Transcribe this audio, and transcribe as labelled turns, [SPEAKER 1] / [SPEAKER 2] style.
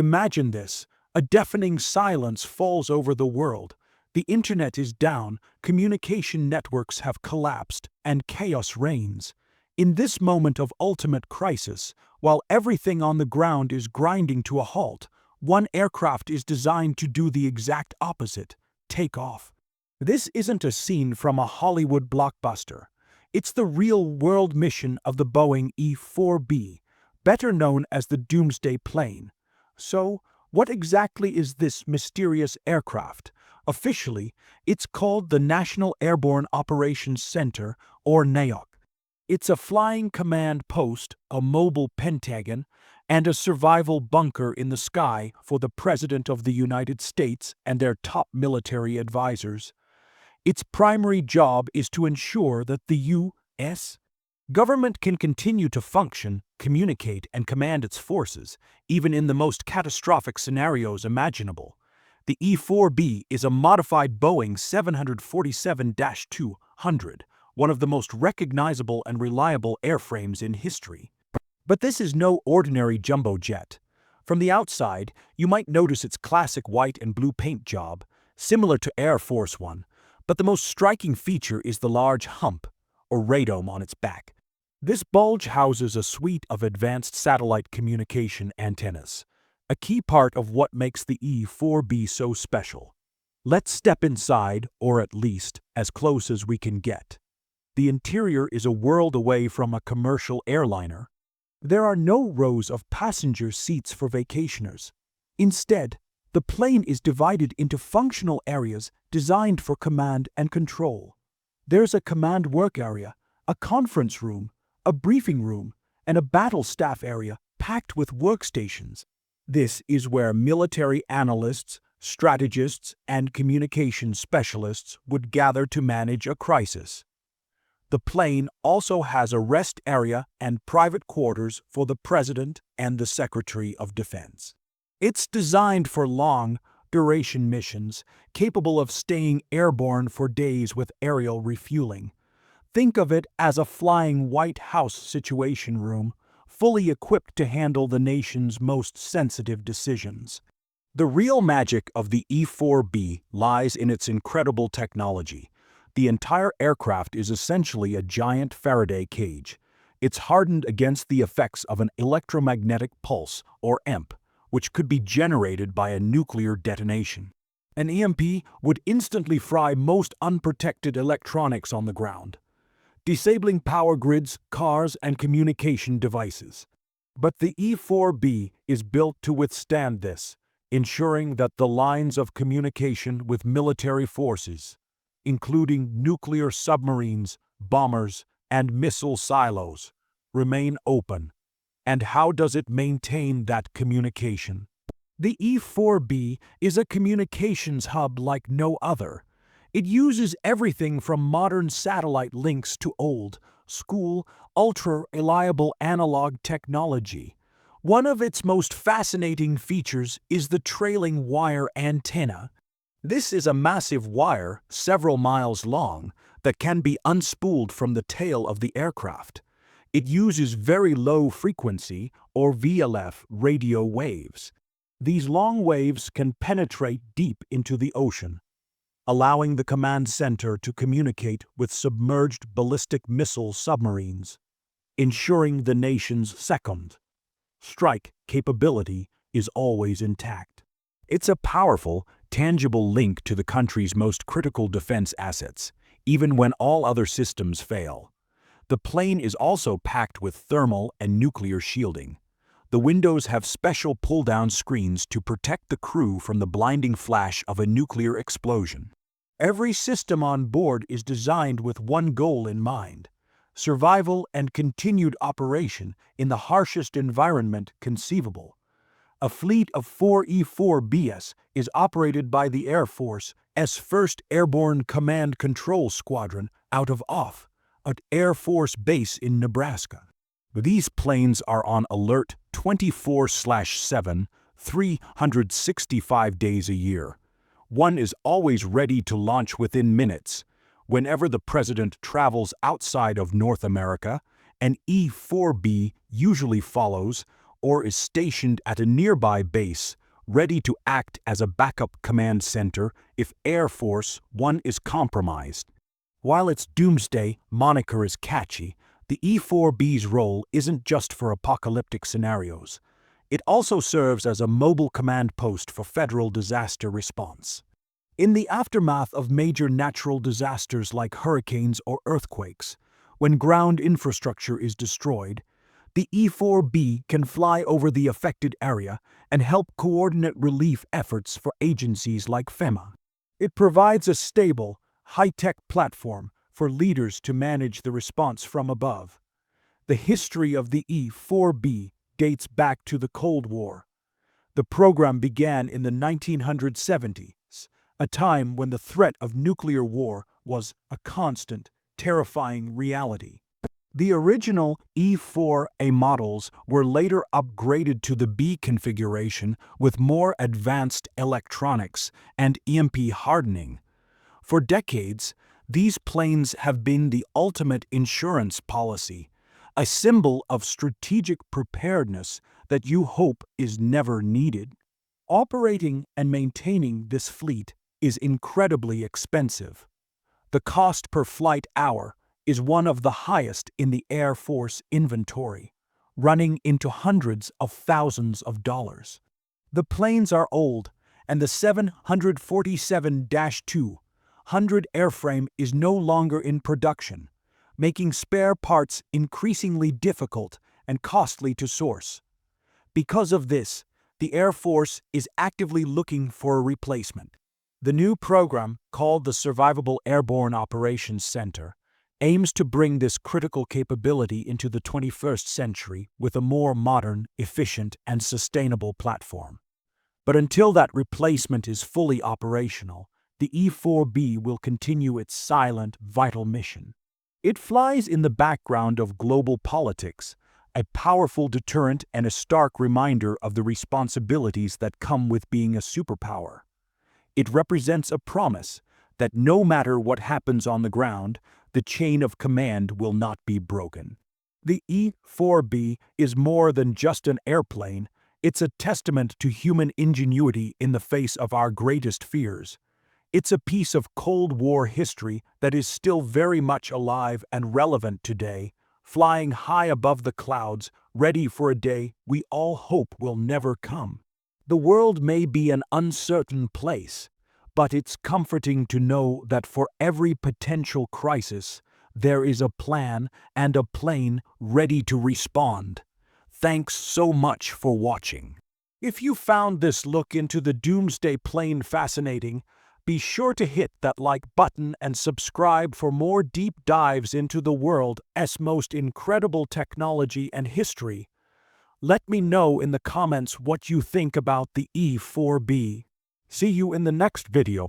[SPEAKER 1] Imagine this. A deafening silence falls over the world. The internet is down, communication networks have collapsed, and chaos reigns. In this moment of ultimate crisis, while everything on the ground is grinding to a halt, one aircraft is designed to do the exact opposite: take off. This isn't a scene from a Hollywood blockbuster. It's the real-world mission of the Boeing E-4B, better known as the Doomsday plane. So, what exactly is this mysterious aircraft? Officially, it's called the National Airborne Operations Center, or NAOC. It's a flying command post, a mobile Pentagon, and a survival bunker in the sky for the President of the United States and their top military advisors. Its primary job is to ensure that the U.S. government can continue to function, communicate, and command its forces, even in the most catastrophic scenarios imaginable. The E-4B is a modified Boeing 747-200, one of the most recognizable and reliable airframes in history. But this is no ordinary jumbo jet. From the outside, you might notice its classic white and blue paint job, similar to Air Force One, but the most striking feature is the large hump, or radome on its back. This bulge houses a suite of advanced satellite communication antennas, a key part of what makes the E-4B so special. Let's step inside, or at least as close as we can get. The interior is a world away from a commercial airliner. There are no rows of passenger seats for vacationers. Instead, the plane is divided into functional areas designed for command and control. There's a command work area, a conference room, a briefing room, and a battle staff area packed with workstations. This is where military analysts, strategists, and communication specialists would gather to manage a crisis. The plane also has a rest area and private quarters for the President and the Secretary of Defense. It's designed for long-duration missions, capable of staying airborne for days with aerial refueling. Think of it as a flying White House situation room, fully equipped to handle the nation's most sensitive decisions. The real magic of the E-4B lies in its incredible technology. The entire aircraft is essentially a giant Faraday cage. It's hardened against the effects of an electromagnetic pulse, or EMP, which could be generated by a nuclear detonation. An EMP would instantly fry most unprotected electronics on the ground, disabling power grids, cars, and communication devices. But the E-4B is built to withstand this, ensuring that the lines of communication with military forces, including nuclear submarines, bombers, and missile silos, remain open. And how does it maintain that communication? The E-4B is a communications hub like no other. It uses everything from modern satellite links to old-school, ultra-reliable analog technology. One of its most fascinating features is the trailing wire antenna. This is a massive wire, several miles long, that can be unspooled from the tail of the aircraft. It uses very low frequency, or VLF, radio waves. These long waves can penetrate deep into the ocean, allowing the command center to communicate with submerged ballistic missile submarines, ensuring the nation's second strike capability is always intact. It's a powerful, tangible link to the country's most critical defense assets, even when all other systems fail. The plane is also packed with thermal and nuclear shielding. The windows have special pull-down screens to protect the crew from the blinding flash of a nuclear explosion. Every system on board is designed with one goal in mind: survival and continued operation in the harshest environment conceivable. A fleet of 4 E-4Bs is operated by the Air Force's 1st Airborne Command Control Squadron out of Off, at Air Force Base in Nebraska. These planes are on alert 24/7, 365 days a year. One is always ready to launch within minutes. Whenever the President travels outside of North America, an E-4B usually follows, or is stationed at a nearby base, ready to act as a backup command center if Air Force One is compromised. While its Doomsday moniker is catchy, the E-4B's role isn't just for apocalyptic scenarios. It also serves as a mobile command post for federal disaster response. In the aftermath of major natural disasters like hurricanes or earthquakes, when ground infrastructure is destroyed, the E-4B can fly over the affected area and help coordinate relief efforts for agencies like FEMA. It provides a stable, high-tech platform for leaders to manage the response from above. The history of the E-4B dates back to the Cold War. The program began in the 1970s, a time when the threat of nuclear war was a constant, terrifying reality. The original E-4A models were later upgraded to the B configuration with more advanced electronics and EMP hardening. For decades, these planes have been the ultimate insurance policy, a symbol of strategic preparedness that you hope is never needed. Operating and maintaining this fleet is incredibly expensive. The cost per flight hour is one of the highest in the Air Force inventory, running into hundreds of thousands of dollars. The planes are old, and the 747-200 airframe is no longer in production, making spare parts increasingly difficult and costly to source. Because of this, the Air Force is actively looking for a replacement. The new program, called the Survivable Airborne Operations Center, aims to bring this critical capability into the 21st century with a more modern, efficient, and sustainable platform. But until that replacement is fully operational, the E-4B will continue its silent, vital mission. It flies in the background of global politics, a powerful deterrent and a stark reminder of the responsibilities that come with being a superpower. It represents a promise that no matter what happens on the ground, the chain of command will not be broken. The E-4B is more than just an airplane, it's a testament to human ingenuity in the face of our greatest fears. It's a piece of Cold War history that is still very much alive and relevant today, flying high above the clouds, ready for a day we all hope will never come. The world may be an uncertain place, but it's comforting to know that for every potential crisis, there is a plan and a plane ready to respond. Thanks so much for watching. If you found this look into the Doomsday plane fascinating, be sure to hit that like button and subscribe for more deep dives into the world's most incredible technology and history. Let me know in the comments what you think about the E-4B. See you in the next video.